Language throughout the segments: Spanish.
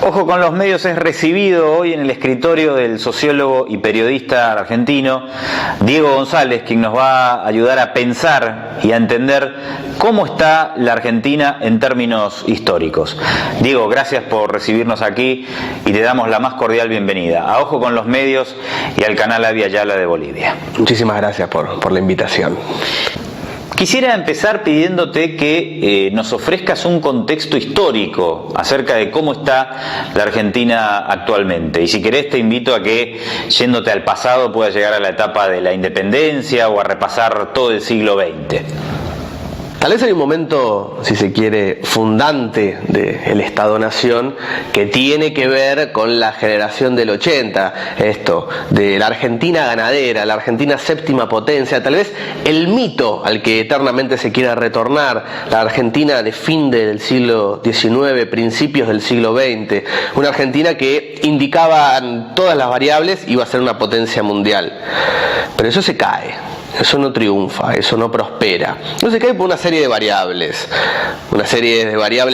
Ojo con los medios es recibido hoy en el escritorio del sociólogo y periodista argentino Diego González, quien nos va a ayudar a pensar y a entender cómo está la Argentina en términos históricos. Diego, gracias por recibirnos aquí y te damos la más cordial bienvenida a Ojo con los medios y al canal Avia Yala de Bolivia. Muchísimas gracias por la invitación. Quisiera empezar pidiéndote que nos ofrezcas un contexto histórico acerca de cómo está la Argentina actualmente. Y si querés te invito a que, yéndote al pasado, puedas llegar a la etapa de la independencia o a repasar todo el siglo XX. Tal vez hay un momento, si se quiere, fundante del Estado-Nación que tiene que ver con la generación del 80, esto, de la Argentina ganadera, la Argentina séptima potencia, tal vez el mito al que eternamente se quiera retornar, la Argentina de fin del siglo XIX, principios del siglo XX, una Argentina que indicaban todas las variables iba a ser una potencia mundial. Pero eso se cae. Eso no triunfa, eso no prospera. No se cae por una serie de variables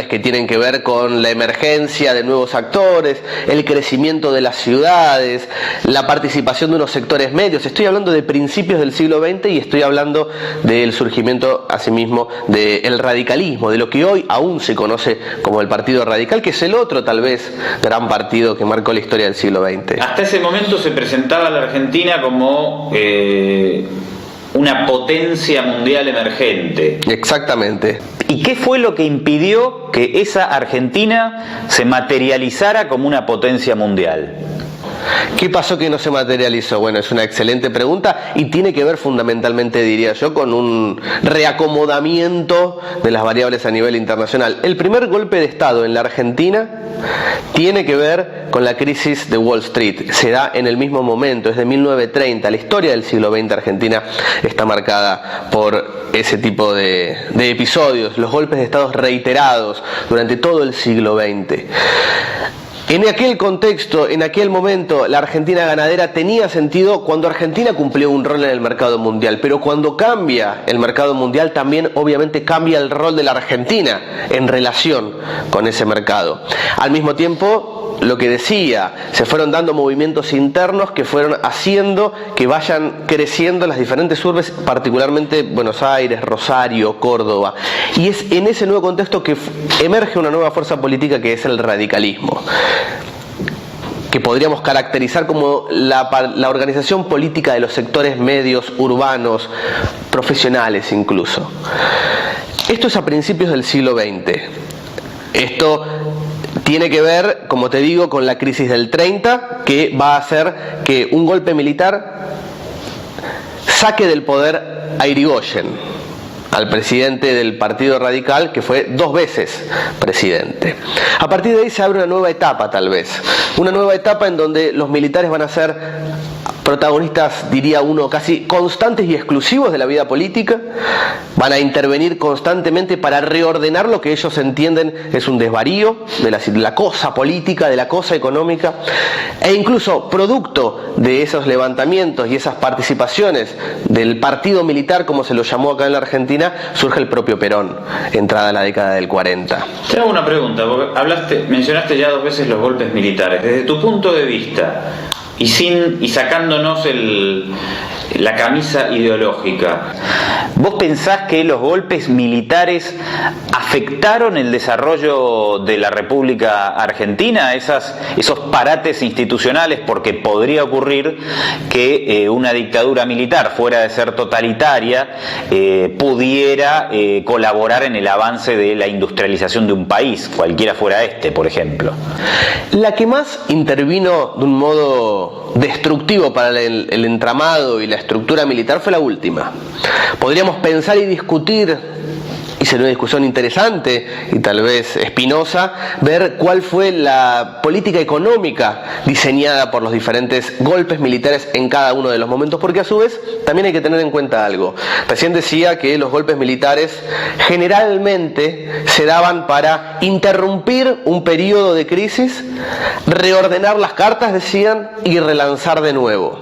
que tienen que ver con la emergencia de nuevos actores, el crecimiento de las ciudades, la participación de unos sectores medios. Estoy hablando de principios del siglo XX y estoy hablando del surgimiento, asimismo, del radicalismo, de lo que hoy aún se conoce como el Partido Radical, que es el otro, tal vez, gran partido que marcó la historia del siglo XX. Hasta ese momento se presentaba la Argentina como una potencia mundial emergente. Exactamente. ¿Y qué fue lo que impidió que esa Argentina se materializara como una potencia mundial? ¿Qué pasó que no se materializó? Bueno, es una excelente pregunta y tiene que ver fundamentalmente, diría yo, con un reacomodamiento de las variables a nivel internacional. El primer golpe de Estado en la Argentina tiene que ver con la crisis de Wall Street. Se da en el mismo momento, es de 1930. La historia del siglo XX argentina está marcada por ese tipo de episodios, los golpes de Estado reiterados durante todo el siglo XX. En aquel contexto, en aquel momento, la Argentina ganadera tenía sentido cuando Argentina cumplió un rol en el mercado mundial, pero cuando cambia el mercado mundial también obviamente cambia el rol de la Argentina en relación con ese mercado. Al mismo tiempo, lo que decía, se fueron dando movimientos internos que fueron haciendo que vayan creciendo las diferentes urbes, particularmente Buenos Aires, Rosario, Córdoba. Y es en ese nuevo contexto que emerge una nueva fuerza política que es el radicalismo, que podríamos caracterizar como la organización política de los sectores medios, urbanos, profesionales incluso. Esto es a principios del siglo XX. Esto tiene que ver, como te digo, con la crisis del 30, que va a hacer que un golpe militar saque del poder a Irigoyen, al presidente del Partido Radical, que fue 2 veces presidente. A partir de ahí se abre una nueva etapa, tal vez. Una nueva etapa en donde los militares van a ser protagonistas, diría uno, casi constantes y exclusivos de la vida política. Van a intervenir constantemente para reordenar lo que ellos entienden es un desvarío de la cosa política, de la cosa económica, e incluso producto de esos levantamientos y esas participaciones del partido militar, como se lo llamó acá en la Argentina, surge el propio Perón, entrada la década del 40. Te hago una pregunta, porque mencionaste ya 2 veces los golpes militares. Desde tu punto de vista, y sacándonos la camisa ideológica, ¿vos pensás que los golpes militares afectaron el desarrollo de la República Argentina, esos parates institucionales? Porque podría ocurrir que una dictadura militar, fuera de ser totalitaria, pudiera colaborar en el avance de la industrialización de un país, cualquiera fuera este, por ejemplo. La que más intervino de un modo destructivo para el entramado y la estructura militar fue la última. Podríamos pensar y discutir, y sería una discusión interesante y tal vez espinosa, ver cuál fue la política económica diseñada por los diferentes golpes militares en cada uno de los momentos, porque a su vez también hay que tener en cuenta algo. Recién decía que los golpes militares generalmente se daban para interrumpir un periodo de crisis, reordenar las cartas, decían, y relanzar de nuevo.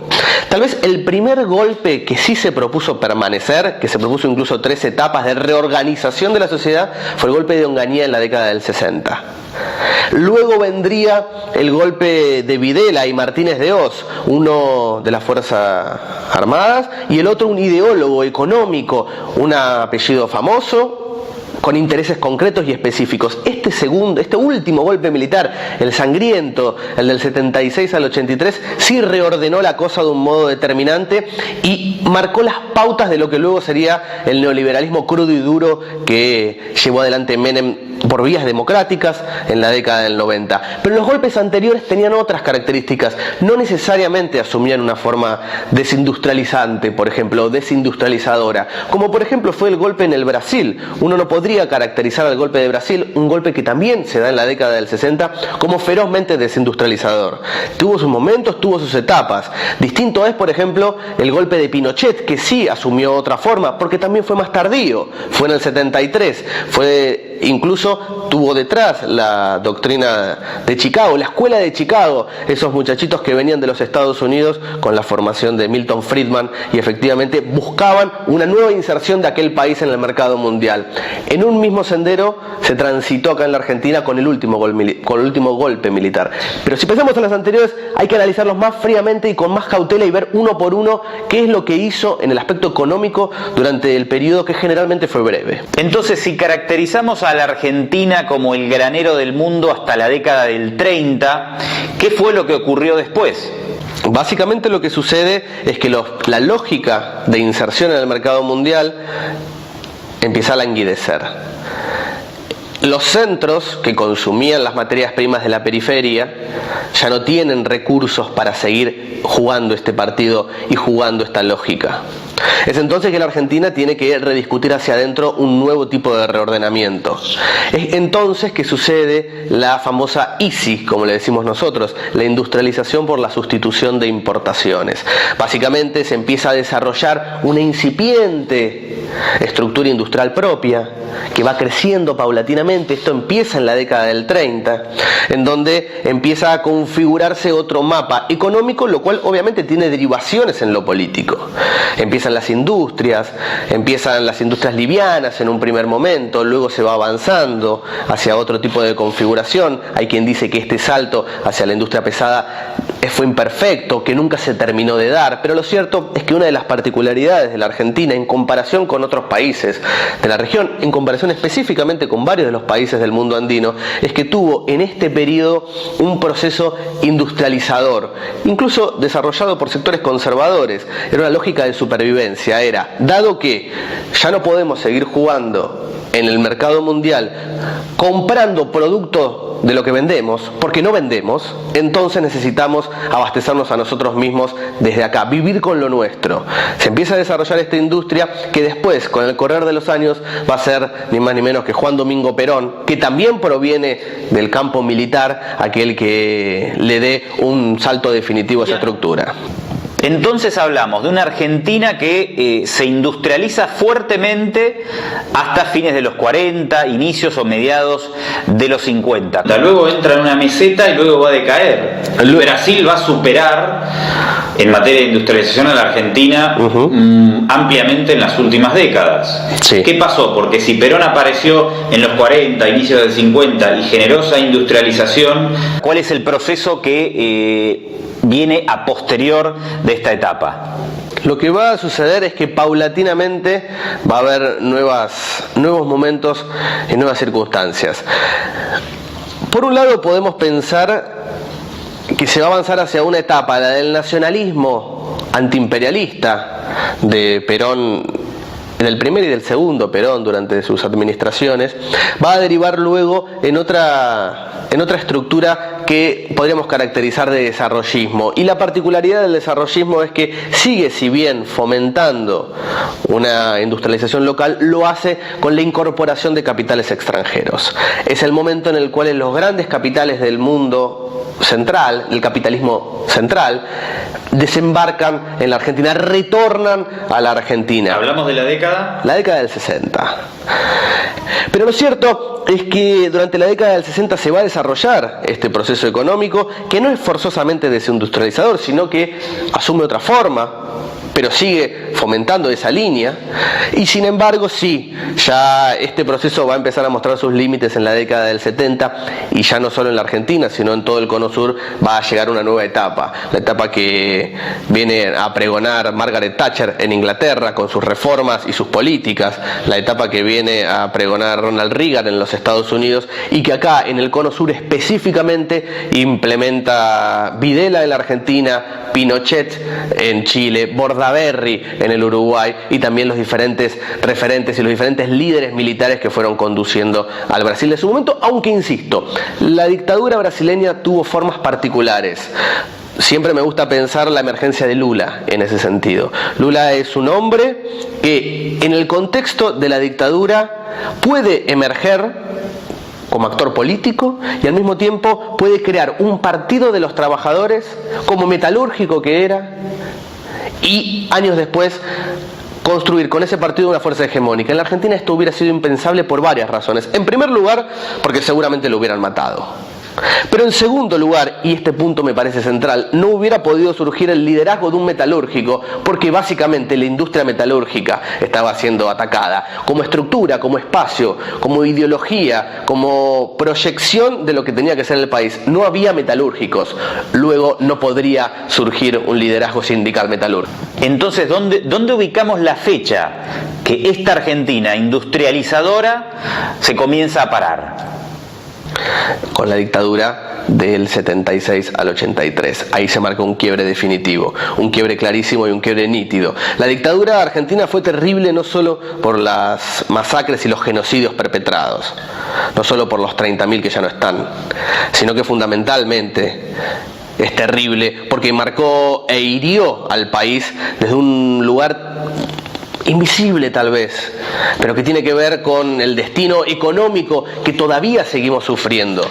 Tal vez el primer golpe que sí se propuso permanecer, que se propuso incluso 3 etapas de reorganización de la sociedad, fue el golpe de Onganía en la década del 60. Luego vendría el golpe de Videla y Martínez de Oz, uno de las Fuerzas Armadas y el otro un ideólogo económico, un apellido famoso, con intereses concretos y específicos. Este último golpe militar, el sangriento, el del 76 al 83, sí reordenó la cosa de un modo determinante y marcó las pautas de lo que luego sería el neoliberalismo crudo y duro que llevó adelante Menem por vías democráticas en la década del 90. Pero los golpes anteriores tenían otras características, no necesariamente asumían una forma desindustrializante, por ejemplo, desindustrializadora, como por ejemplo fue el golpe en el Brasil. Uno no podría caracterizar al golpe de Brasil, un golpe que también se da en la década del 60, como ferozmente desindustrializador. Tuvo sus momentos, tuvo sus etapas. Distinto es, por ejemplo, el golpe de Pinochet, que sí asumió otra forma, porque también fue más tardío, fue en el 73, incluso tuvo detrás la doctrina de Chicago, la escuela de Chicago, esos muchachitos que venían de los Estados Unidos con la formación de Milton Friedman y efectivamente buscaban una nueva inserción de aquel país en el mercado mundial. En un mismo sendero se transitó acá en la Argentina con el último golpe militar. Pero si pensamos en los anteriores, hay que analizarlos más fríamente y con más cautela y ver uno por uno qué es lo que hizo en el aspecto económico durante el periodo que generalmente fue breve. Entonces, si caracterizamos a la Argentina como el granero del mundo hasta la década del 30, ¿qué fue lo que ocurrió después? Básicamente lo que sucede es que la lógica de inserción en el mercado mundial empieza a languidecer. Los centros que consumían las materias primas de la periferia ya no tienen recursos para seguir jugando este partido y jugando esta lógica. Es entonces que la Argentina tiene que rediscutir hacia adentro un nuevo tipo de reordenamiento. Es entonces que sucede la famosa ISI, como le decimos nosotros, la industrialización por la sustitución de importaciones. Básicamente se empieza a desarrollar una incipiente estructura industrial propia que va creciendo paulatinamente. Esto empieza en la década del 30, en donde empieza a configurarse otro mapa económico, lo cual obviamente tiene derivaciones en lo político. Empiezan las industrias livianas en un primer momento, luego se va avanzando hacia otro tipo de configuración. Hay quien dice que este salto hacia la industria pesada fue imperfecto, que nunca se terminó de dar, pero lo cierto es que una de las particularidades de la Argentina en comparación con otros países de la región, en comparación específicamente con varios de los países del mundo andino, es que tuvo en este periodo un proceso industrializador, incluso desarrollado por sectores conservadores. Era una lógica de supervivencia, dado que ya no podemos seguir jugando en el mercado mundial comprando productos de lo que vendemos, porque no vendemos, entonces necesitamos abastecernos a nosotros mismos desde acá, vivir con lo nuestro. Se empieza a desarrollar esta industria que después, con el correr de los años, va a ser ni más ni menos que Juan Domingo Perón, que también proviene del campo militar, aquel que le dé un salto definitivo a esa estructura. Entonces hablamos de una Argentina que se industrializa fuertemente hasta fines de los 40, inicios o mediados de los 50. Luego entra en una meseta y luego va a decaer. Brasil va a superar en materia de industrialización a la Argentina ampliamente en las últimas décadas. Sí. ¿Qué pasó? Porque si Perón apareció en los 40, inicios del 50 y generó esa industrialización, ¿cuál es el proceso que viene a posterior de esta etapa? Lo que va a suceder es que paulatinamente va a haber nuevos momentos y nuevas circunstancias. Por un lado podemos pensar que se va a avanzar hacia una etapa, la del nacionalismo antiimperialista de Perón, en el primer y del segundo Perón durante sus administraciones, va a derivar luego en otra estructura que podríamos caracterizar de desarrollismo. Y la particularidad del desarrollismo es que sigue, si bien fomentando una industrialización local, lo hace con la incorporación de capitales extranjeros. Es el momento en el cual los grandes capitales del mundo central, el capitalismo central, desembarcan en la Argentina, retornan a la Argentina. ¿Hablamos de la década? La década del 60. Pero lo cierto es que durante la década del 60 se va a desarrollar este proceso económico que no es forzosamente desindustrializador, sino que asume otra forma. pero sigue fomentando esa línea. Y sin embargo, sí, ya este proceso va a empezar a mostrar sus límites en la década del 70, y ya no solo en la Argentina, sino en todo el Cono Sur va a llegar una nueva etapa, la etapa que viene a pregonar Margaret Thatcher en Inglaterra con sus reformas y sus políticas, la etapa que viene a pregonar Ronald Reagan en los Estados Unidos, y que acá en el Cono Sur específicamente implementa Videla en la Argentina, Pinochet en Chile, Bordaberry en el Uruguay, y también los diferentes referentes y los diferentes líderes militares que fueron conduciendo al Brasil de su momento, aunque insisto, la dictadura brasileña tuvo formas particulares. Siempre me gusta pensar la emergencia de Lula en ese sentido. Lula es un hombre que en el contexto de la dictadura puede emerger como actor político y al mismo tiempo puede crear un partido de los trabajadores como metalúrgico que era, y años después construir con ese partido una fuerza hegemónica. En la Argentina esto hubiera sido impensable por varias razones. En primer lugar, porque seguramente lo hubieran matado. Pero en segundo lugar, y este punto me parece central, no hubiera podido surgir el liderazgo de un metalúrgico, porque básicamente la industria metalúrgica estaba siendo atacada como estructura, como espacio, como ideología, como proyección de lo que tenía que ser el país. No había metalúrgicos, luego no podría surgir un liderazgo sindical metalúrgico. Entonces, ¿dónde ubicamos la fecha que esta Argentina industrializadora se comienza a parar? Con la dictadura del 76 al 83. Ahí se marca un quiebre definitivo, un quiebre clarísimo y un quiebre nítido. La dictadura argentina fue terrible no solo por las masacres y los genocidios perpetrados, no solo por los 30.000 que ya no están, sino que fundamentalmente es terrible porque marcó e hirió al país desde un lugar invisible tal vez, pero que tiene que ver con el destino económico que todavía seguimos sufriendo.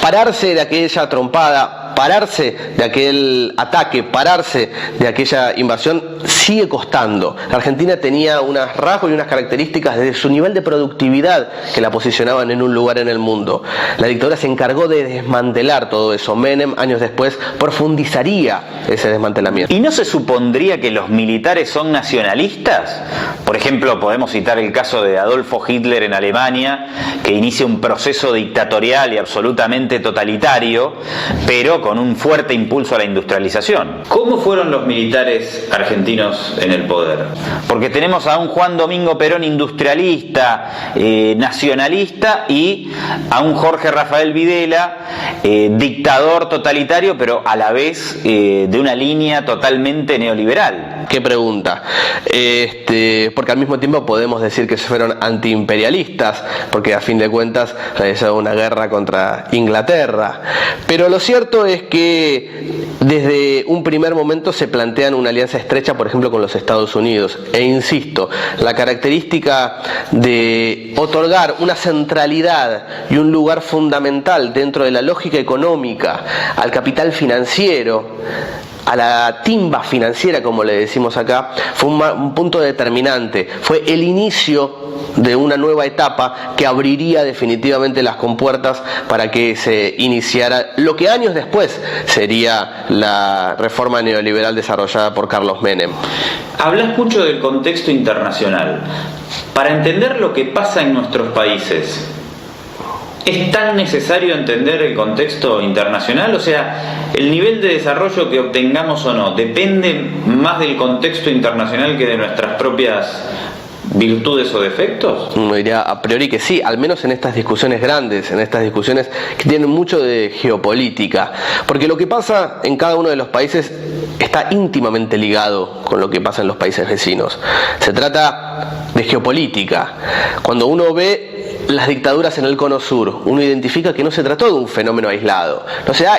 Pararse de aquella trompada, pararse de aquel ataque, pararse de aquella invasión sigue costando. La Argentina tenía unos rasgos y unas características desde su nivel de productividad que la posicionaban en un lugar en el mundo. La dictadura se encargó de desmantelar todo eso. Menem, años después, profundizaría ese desmantelamiento. ¿Y no se supondría que los militares son nacionalistas? Por ejemplo, podemos citar el caso de Adolfo Hitler en Alemania, que inicia un proceso dictatorial y absolutamente totalitario, pero con un fuerte impulso a la industrialización. ¿Cómo fueron los militares argentinos en el poder? Porque tenemos a un Juan Domingo Perón industrialista, nacionalista, y a un Jorge Rafael Videla, dictador totalitario, pero a la vez de una línea totalmente neoliberal. ¿Qué pregunta? Porque al mismo tiempo podemos decir que fueron antiimperialistas, porque a fin de cuentas realizaron una guerra contra Inglaterra. Pero lo cierto es que desde un primer momento se plantean una alianza estrecha, por ejemplo, con los Estados Unidos. E insisto, la característica de otorgar una centralidad y un lugar fundamental dentro de la lógica económica al capital financiero, a la timba financiera, como le decimos acá, fue un punto determinante. Fue el inicio de una nueva etapa que abriría definitivamente las compuertas para que se iniciara lo que años después sería la reforma neoliberal desarrollada por Carlos Menem. Hablas mucho del contexto internacional. Para entender lo que pasa en nuestros países, ¿es tan necesario entender el contexto internacional? O sea, ¿el nivel de desarrollo que obtengamos o no depende más del contexto internacional que de nuestras propias virtudes o defectos? Uno diría a priori que sí, al menos en estas discusiones grandes, en estas discusiones que tienen mucho de geopolítica, porque lo que pasa en cada uno de los países está íntimamente ligado con lo que pasa en los países vecinos. Se trata de geopolítica. Cuando uno ve las dictaduras en el Cono Sur, uno identifica que no se trató de un fenómeno aislado.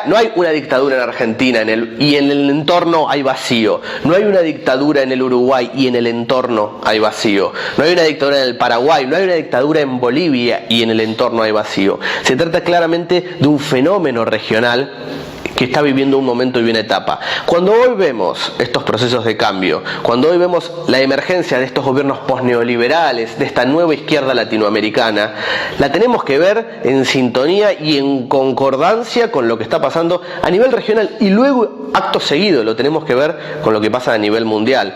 No hay una dictadura en Argentina y en el entorno hay vacío. No hay una dictadura en el Uruguay y en el entorno hay vacío. No hay una dictadura en el Paraguay, no hay una dictadura en Bolivia y en el entorno hay vacío. Se trata claramente de un fenómeno regional que está viviendo un momento y una etapa. Cuando hoy vemos estos procesos de cambio, cuando hoy vemos la emergencia de estos gobiernos posneoliberales, de esta nueva izquierda latinoamericana, la tenemos que ver en sintonía y en concordancia con lo que está pasando a nivel regional, y luego, acto seguido, lo tenemos que ver con lo que pasa a nivel mundial.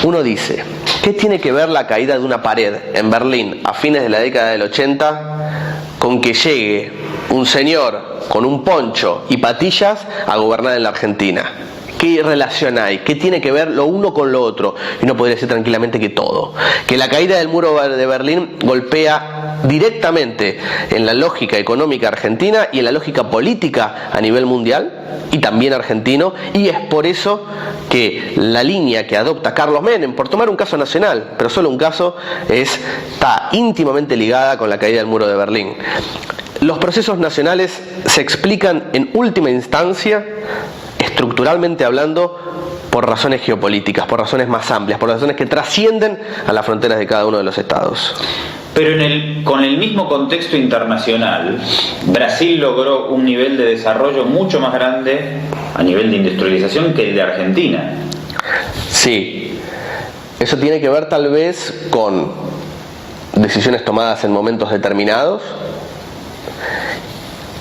Uno dice, ¿qué tiene que ver la caída de una pared en Berlín a fines de la década del 80 con que llegue un señor con un poncho y patillas a gobernar en la Argentina? ¿Qué relación hay? ¿Qué tiene que ver lo uno con lo otro? Y uno podría decir tranquilamente que todo. Que la caída del muro de Berlín golpea directamente en la lógica económica argentina y en la lógica política a nivel mundial y también argentino, y es por eso que la línea que adopta Carlos Menem, por tomar un caso nacional, pero solo un caso, está íntimamente ligada con la caída del muro de Berlín. Los procesos nacionales se explican en última instancia, estructuralmente hablando, por razones geopolíticas, por razones más amplias, por razones que trascienden a las fronteras de cada uno de los estados. Pero con el mismo contexto internacional, Brasil logró un nivel de desarrollo mucho más grande a nivel de industrialización que el de Argentina. Sí, eso tiene que ver tal vez con decisiones tomadas en momentos determinados,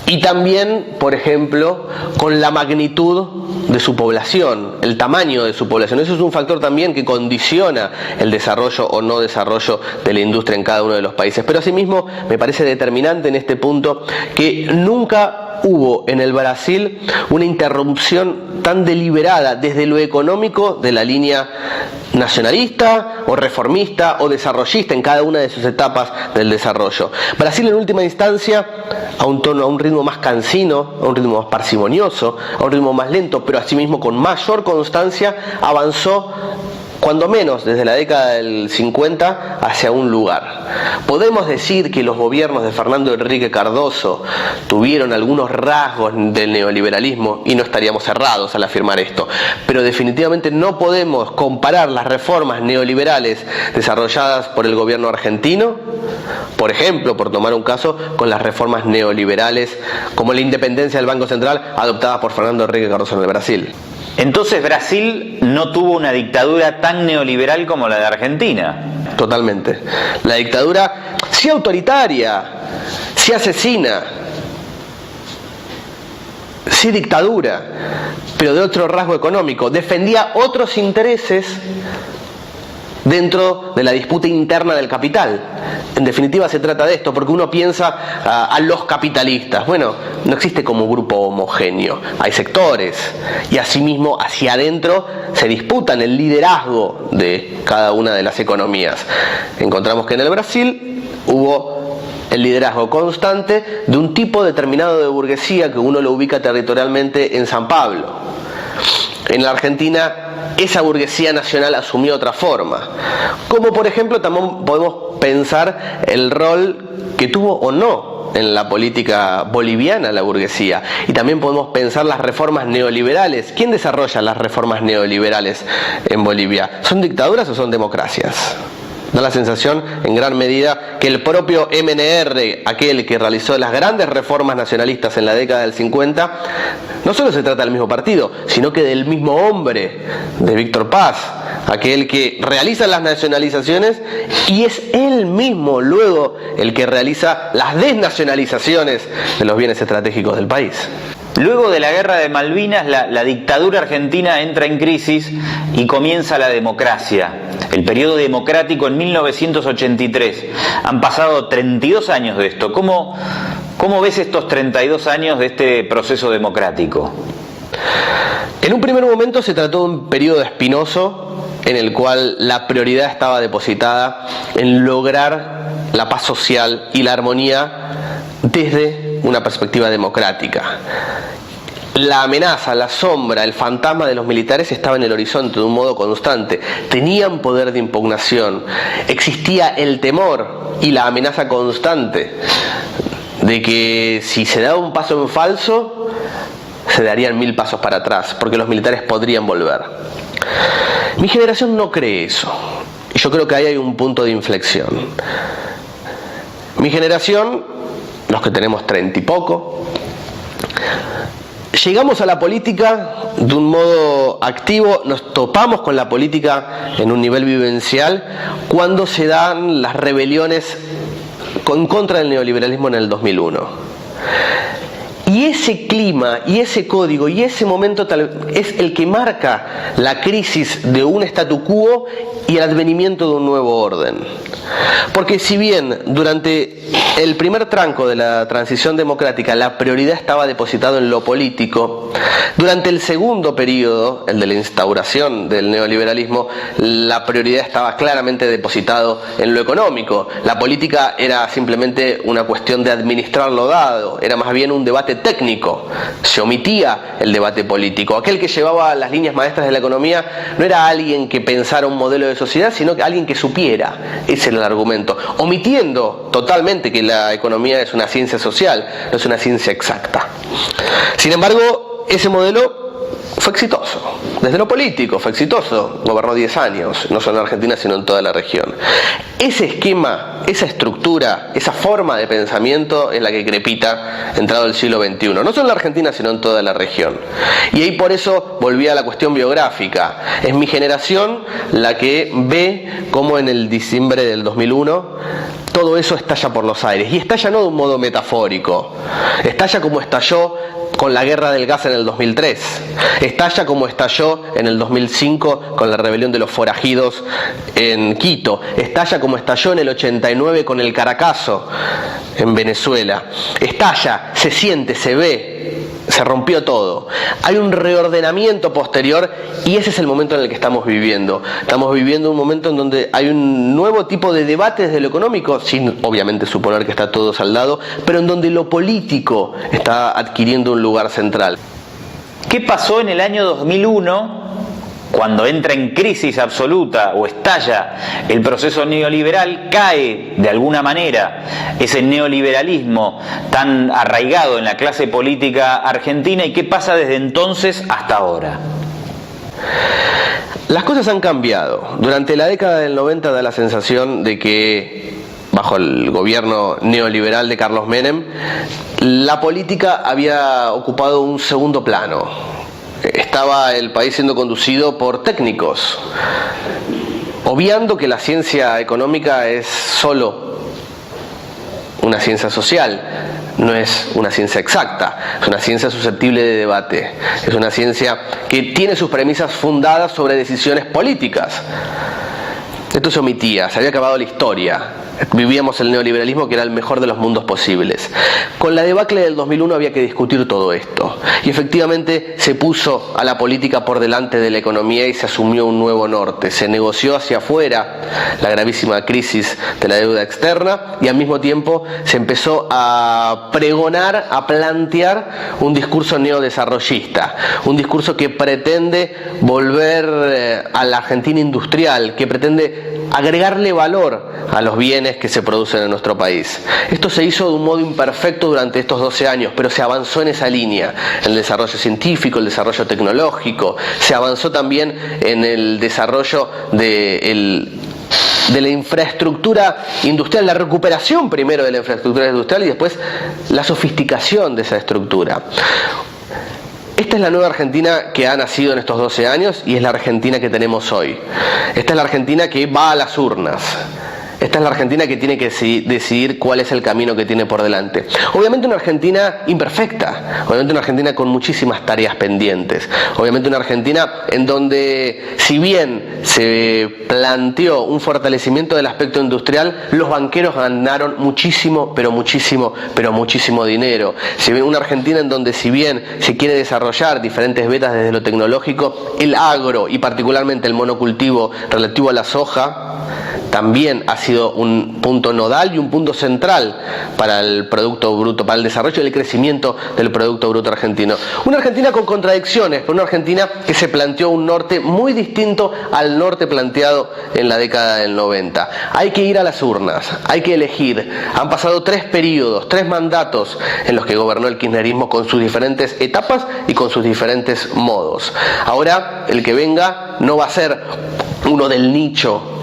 y también, por ejemplo, con la magnitud de su población, el tamaño de su población. Eso es un factor también que condiciona el desarrollo o no desarrollo de la industria en cada uno de los países. Pero asimismo me parece determinante en este punto que nunca hubo en el Brasil una interrupción tan deliberada desde lo económico de la línea nacionalista o reformista o desarrollista en cada una de sus etapas del desarrollo. Brasil en última instancia, a un ritmo más cansino, a un ritmo más parsimonioso, a un ritmo más lento, pero asimismo con mayor constancia, avanzó cuando menos desde la década del 50 hacia un lugar. Podemos decir que los gobiernos de Fernando Henrique Cardoso tuvieron algunos rasgos del neoliberalismo, y no estaríamos errados al afirmar esto, pero definitivamente no podemos comparar las reformas neoliberales desarrolladas por el gobierno argentino, por ejemplo, por tomar un caso, con las reformas neoliberales como la independencia del Banco Central adoptada por Fernando Henrique Cardoso en el Brasil. Entonces Brasil no tuvo una dictadura tan neoliberal como la de Argentina. Totalmente. La dictadura, sí autoritaria, sí asesina, sí dictadura, pero de otro rasgo económico. Defendía otros intereses dentro de la disputa interna del capital. En definitiva se trata de esto, porque uno piensa a los capitalistas. Bueno, no existe como grupo homogéneo, hay sectores, y asimismo hacia adentro se disputan el liderazgo de cada una de las economías. Encontramos que en el Brasil hubo el liderazgo constante de un tipo determinado de burguesía que uno lo ubica territorialmente en San Pablo. En la Argentina esa burguesía nacional asumió otra forma, como por ejemplo también podemos pensar el rol que tuvo o no en la política boliviana la burguesía, y también podemos pensar las reformas neoliberales. ¿Quién desarrolla las reformas neoliberales en Bolivia? ¿Son dictaduras o son democracias? Da la sensación en gran medida que el propio MNR, aquel que realizó las grandes reformas nacionalistas en la década del 50, no solo se trata del mismo partido, sino que del mismo hombre, de Víctor Paz, aquel que realiza las nacionalizaciones y es él mismo luego el que realiza las desnacionalizaciones de los bienes estratégicos del país. Luego de la guerra de Malvinas, la dictadura argentina entra en crisis y comienza la democracia. El periodo democrático en 1983. Han pasado 32 años de esto. ¿Cómo ves estos 32 años de este proceso democrático? En un primer momento se trató de un periodo espinoso en el cual la prioridad estaba depositada en lograr la paz social y la armonía desde una perspectiva democrática. La amenaza, la sombra, el fantasma de los militares estaba en el horizonte de un modo constante. Tenían poder de impugnación. Existía el temor y la amenaza constante de que si se daba un paso en falso, se darían 1000 pasos para atrás, porque los militares podrían volver. Mi generación no cree eso. Yo creo que ahí hay un punto de inflexión. Mi generación, los que tenemos 30 y poco, Llegamos a la política de un modo activo, nos topamos con la política en un nivel vivencial cuando se dan las rebeliones en contra del neoliberalismo en el 2001. Y ese clima, y ese código, y ese momento es el que marca la crisis de un statu quo y el advenimiento de un nuevo orden. Porque si bien durante el primer tranco de la transición democrática la prioridad estaba depositada en lo político, durante el segundo periodo, el de la instauración del neoliberalismo, la prioridad estaba claramente depositado en lo económico. La política era simplemente una cuestión de administrar lo dado, era más bien un debate técnico. Se omitía el debate político. Aquel que llevaba las líneas maestras de la economía no era alguien que pensara un modelo de sociedad, sino que alguien que supiera. Ese era el argumento. Omitiendo totalmente que la economía es una ciencia social, no es una ciencia exacta. Sin embargo, ese modelo fue exitoso. Desde lo político fue exitoso. Gobernó 10 años, no solo en Argentina, sino en toda la región. Ese esquema, esa estructura, esa forma de pensamiento es la que crepita entrado el siglo XXI. No solo en la Argentina, sino en toda la región. Y ahí por eso volví a la cuestión biográfica. Es mi generación la que ve cómo en el diciembre del 2001 todo eso estalla por los aires. Y estalla no de un modo metafórico. Estalla como estalló con la guerra del gas en el 2003. Estalla como estalló en el 2005 con la rebelión de los forajidos en Quito. Estalla como estalló en el 89 con el Caracazo en Venezuela. Estalla, se siente, se ve, se rompió todo. Hay un reordenamiento posterior y ese es el momento en el que estamos viviendo. Estamos viviendo un momento en donde hay un nuevo tipo de debate desde lo económico, sin obviamente suponer que está todo saldado, pero en donde lo político está adquiriendo un lugar central. ¿Qué pasó en el año 2001 cuando entra en crisis absoluta o estalla el proceso neoliberal? Cae de alguna manera ese neoliberalismo tan arraigado en la clase política argentina, ¿y qué pasa desde entonces hasta ahora? Las cosas han cambiado. Durante la década del 90 da la sensación de que bajo el gobierno neoliberal de Carlos Menem, la política había ocupado un segundo plano. Estaba el país siendo conducido por técnicos, obviando que la ciencia económica es solo una ciencia social, no es una ciencia exacta, es una ciencia susceptible de debate, es una ciencia que tiene sus premisas fundadas sobre decisiones políticas. Esto se omitía, se había acabado la historia. Vivíamos el neoliberalismo que era el mejor de los mundos posibles. Con la debacle del 2001 había que discutir todo esto. Y efectivamente se puso a la política por delante de la economía y se asumió un nuevo norte. Se negoció hacia afuera la gravísima crisis de la deuda externa y al mismo tiempo se empezó a pregonar, a plantear un discurso neodesarrollista. Un discurso que pretende volver a la Argentina industrial, que pretende agregarle valor a los bienes que se producen en nuestro país. Esto se hizo de un modo imperfecto durante estos 12 años, pero se avanzó en esa línea, en el desarrollo científico, el desarrollo tecnológico, se avanzó también en el desarrollo de la infraestructura industrial, la recuperación primero de la infraestructura industrial y después la sofisticación de esa estructura. Esta es la nueva Argentina que ha nacido en estos 12 años y es la Argentina que tenemos hoy. Esta es la Argentina que va a las urnas. Esta es la Argentina que tiene que decidir cuál es el camino que tiene por delante. Obviamente una Argentina imperfecta, obviamente una Argentina con muchísimas tareas pendientes, obviamente una Argentina en donde, si bien se planteó un fortalecimiento del aspecto industrial, los banqueros ganaron muchísimo, pero muchísimo dinero. Una Argentina en donde, si bien se quiere desarrollar diferentes vetas desde lo tecnológico, el agro y particularmente el monocultivo relativo a la soja también ha sido un punto nodal y un punto central para el Producto Bruto, para el desarrollo y el crecimiento del Producto Bruto argentino. Una Argentina con contradicciones, pero una Argentina que se planteó un norte muy distinto al norte planteado en la década del 90. Hay que ir a las urnas, hay que elegir. Han pasado 3 periodos, 3 mandatos en los que gobernó el kirchnerismo con sus diferentes etapas y con sus diferentes modos. Ahora, el que venga no va a ser uno del nicho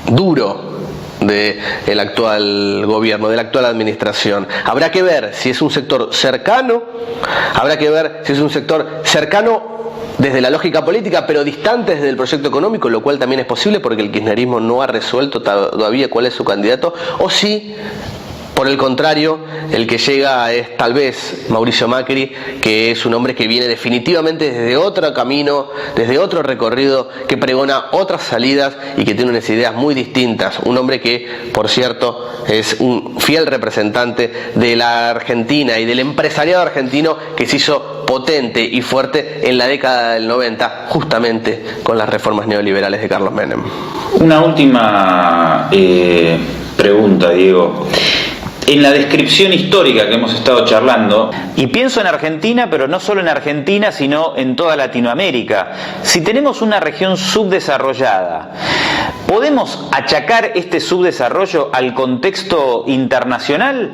duro del actual gobierno, de la actual administración. Habrá que ver si es un sector cercano, desde la lógica política, pero distante desde el proyecto económico, lo cual también es posible porque el kirchnerismo no ha resuelto todavía cuál es su candidato, o si, por el contrario, el que llega es tal vez Mauricio Macri, que es un hombre que viene definitivamente desde otro camino, desde otro recorrido, que pregona otras salidas y que tiene unas ideas muy distintas. Un hombre que, por cierto, es un fiel representante de la Argentina y del empresariado argentino que se hizo potente y fuerte en la década del 90, justamente con las reformas neoliberales de Carlos Menem. Una última pregunta, Diego. En la descripción histórica que hemos estado charlando, y pienso en Argentina, pero no solo en Argentina, sino en toda Latinoamérica, si tenemos una región subdesarrollada, ¿podemos achacar este subdesarrollo al contexto internacional?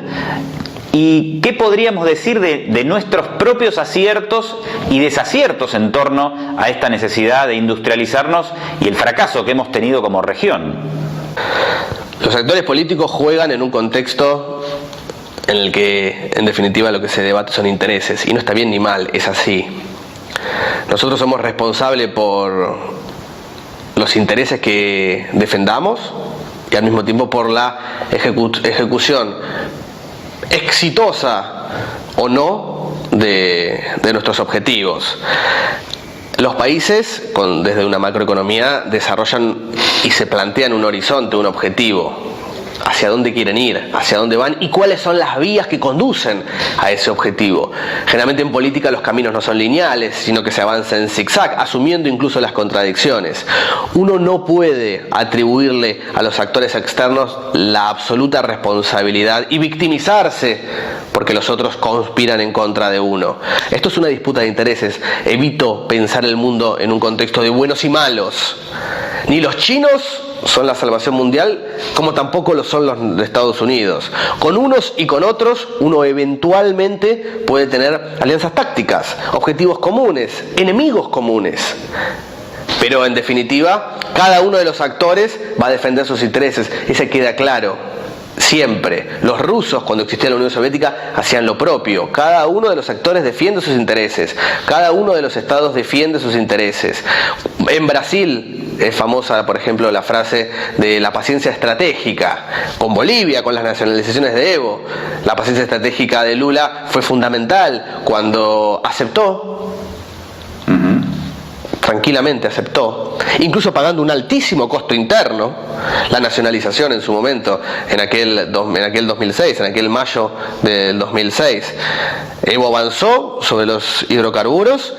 ¿Y qué podríamos decir de nuestros propios aciertos y desaciertos en torno a esta necesidad de industrializarnos y el fracaso que hemos tenido como región? Los actores políticos juegan en un contexto en el que, en definitiva, lo que se debate son intereses, y no está bien ni mal, es así. Nosotros somos responsables por los intereses que defendamos y al mismo tiempo por la ejecución exitosa o no de nuestros objetivos. Los países, desde una macroeconomía, desarrollan y se plantean un horizonte, un objetivo, hacia dónde quieren ir, hacia dónde van y cuáles son las vías que conducen a ese objetivo. Generalmente en política los caminos no son lineales, sino que se avanza en zigzag, asumiendo incluso las contradicciones. Uno no puede atribuirle a los actores externos la absoluta responsabilidad y victimizarse porque los otros conspiran en contra de uno. Esto es una disputa de intereses. Evito pensar el mundo en un contexto de buenos y malos. Ni los chinos son la salvación mundial, como tampoco lo son los de Estados Unidos. Con unos y con otros, uno eventualmente puede tener alianzas tácticas, objetivos comunes, enemigos comunes. Pero en definitiva, cada uno de los actores va a defender sus intereses, ese queda claro. Siempre. Los rusos, cuando existía la Unión Soviética, hacían lo propio. Cada uno de los actores defiende sus intereses. Cada uno de los estados defiende sus intereses. En Brasil es famosa, por ejemplo, la frase de la paciencia estratégica. Con Bolivia, con las nacionalizaciones de Evo, la paciencia estratégica de Lula fue fundamental cuando aceptó. Tranquilamente aceptó, incluso pagando un altísimo costo interno, la nacionalización en su momento, en aquel 2006, en aquel mayo del 2006. Evo avanzó sobre los hidrocarburos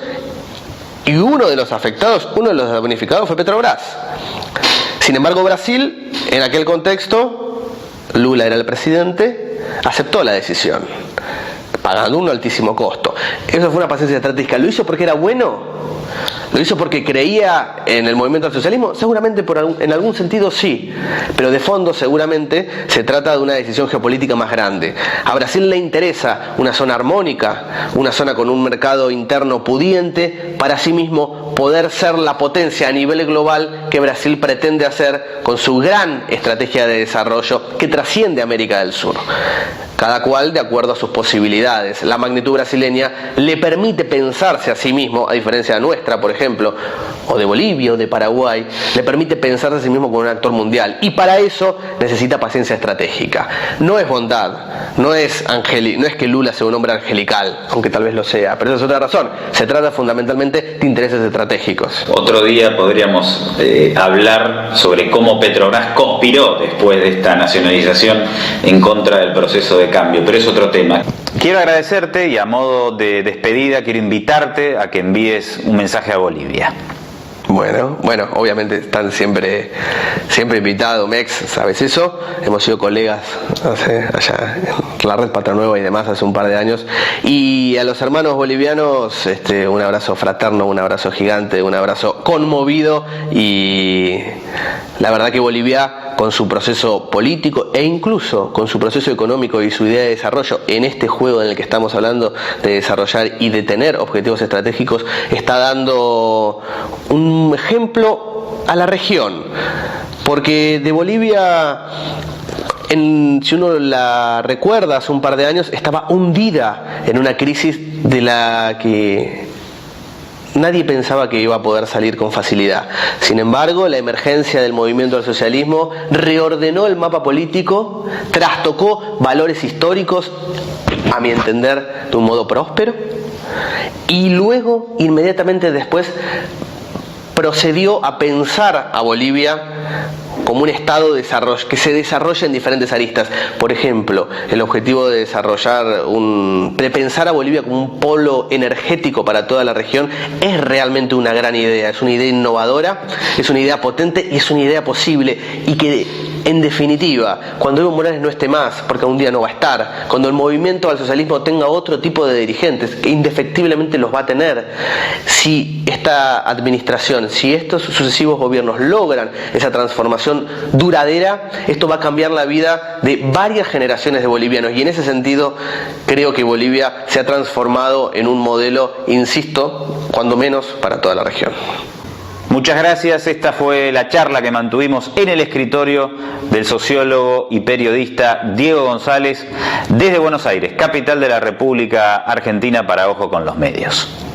y uno de los afectados, uno de los damnificados fue Petrobras. Sin embargo, Brasil, en aquel contexto, Lula era el presidente, aceptó la decisión, pagando un altísimo costo. Eso fue una paciencia estratégica. ¿Lo hizo porque era bueno? ¿Lo hizo porque creía en el movimiento al socialismo? Seguramente en algún sentido sí, pero de fondo seguramente se trata de una decisión geopolítica más grande. A Brasil le interesa una zona armónica, una zona con un mercado interno pudiente, para sí mismo poder ser la potencia a nivel global que Brasil pretende hacer con su gran estrategia de desarrollo que trasciende América del Sur. Cada cual de acuerdo a sus posibilidades. La magnitud brasileña le permite pensarse a sí mismo, a diferencia de nuestra, por ejemplo, o de Bolivia o de Paraguay, le permite pensarse a sí mismo como un actor mundial. Y para eso necesita paciencia estratégica. No es bondad, no es que Lula sea un hombre angelical, aunque tal vez lo sea, pero esa es otra razón. Se trata fundamentalmente de intereses estratégicos. Otro día podríamos hablar sobre cómo Petrobras conspiró después de esta nacionalización en contra del proceso de cambio, pero es otro tema. Quiero agradecerte y a modo de despedida quiero invitarte a que envíes un mensaje a Bolivia. Bueno, obviamente están siempre invitados, Mex, ¿sabes eso? Hemos sido colegas allá en la red Patria Nueva y demás hace un par de años. Y a los hermanos bolivianos, un abrazo fraterno, un abrazo gigante, un abrazo conmovido. Y la verdad que Bolivia, con su proceso político e incluso con su proceso económico y su idea de desarrollo en este juego en el que estamos hablando de desarrollar y de tener objetivos estratégicos, está dando un ejemplo a la región. Porque de Bolivia, si uno la recuerda, hace un par de años estaba hundida en una crisis de la que nadie pensaba que iba a poder salir con facilidad. Sin embargo, la emergencia del movimiento al socialismo reordenó el mapa político, trastocó valores históricos, a mi entender, de un modo próspero, y luego, inmediatamente después, procedió a pensar a Bolivia como un estado de desarrollo, que se desarrolla en diferentes aristas. Por ejemplo, el objetivo de de pensar a Bolivia como un polo energético para toda la región es realmente una gran idea. Es una idea innovadora, es una idea potente y es una idea posible. Y que, en definitiva, cuando Evo Morales no esté más, porque un día no va a estar, cuando el movimiento al socialismo tenga otro tipo de dirigentes, que indefectiblemente los va a tener, si esta administración, si estos sucesivos gobiernos logran esa transformación duradera, esto va a cambiar la vida de varias generaciones de bolivianos, y en ese sentido creo que Bolivia se ha transformado en un modelo, insisto, cuando menos para toda la región. Muchas gracias. Esta fue la charla que mantuvimos en el escritorio del sociólogo y periodista Diego González desde Buenos Aires, capital de la República Argentina, para Ojo con los Medios.